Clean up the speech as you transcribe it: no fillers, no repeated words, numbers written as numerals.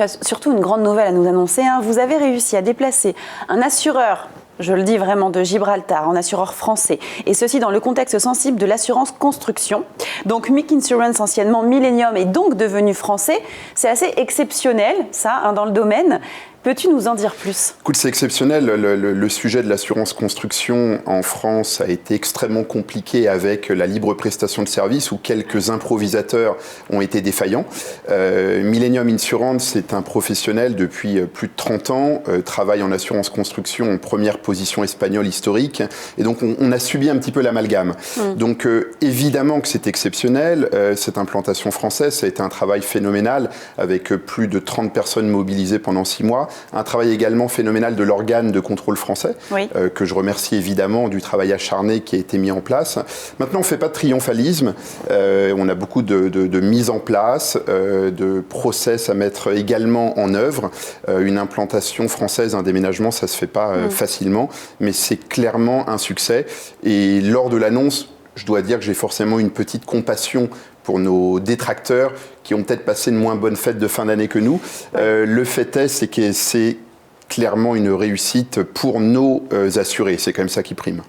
tu as surtout une grande nouvelle à nous annoncer. Hein. Vous avez réussi à déplacer un assureur, je le dis vraiment, de Gibraltar, un assureur français, et ceci dans le contexte sensible de l'assurance construction. Donc Mick Insurance, anciennement Millennium, est donc devenu français. C'est assez exceptionnel, ça, hein, dans le domaine. Peux-tu nous en dire plus ? Écoute, c'est exceptionnel. Le sujet de l'assurance construction en France a été extrêmement compliqué avec la libre prestation de services où quelques improvisateurs ont été défaillants. Millennium Insurance est un professionnel depuis plus de 30 ans, travaille en assurance construction en première position espagnole historique. Et donc, on a subi un petit peu l'amalgame. Donc, évidemment que c'est exceptionnel. Cette implantation française, ça a été un travail phénoménal avec plus de 30 personnes mobilisées pendant 6 mois. Un travail également phénoménal de l'organe de contrôle français, que je remercie évidemment du travail acharné qui a été mis en place. Maintenant, on ne fait pas de triomphalisme. On a beaucoup de mise en place, de process à mettre également en œuvre. Une implantation française, un déménagement, ça ne se fait pas facilement, mais c'est clairement un succès. Et lors de l'annonce, je dois dire que j'ai forcément une petite compassion pour nos détracteurs qui ont peut-être passé une moins bonne fête de fin d'année que nous. Le fait est, c'est que c'est clairement une réussite pour nos assurés. C'est quand même ça qui prime.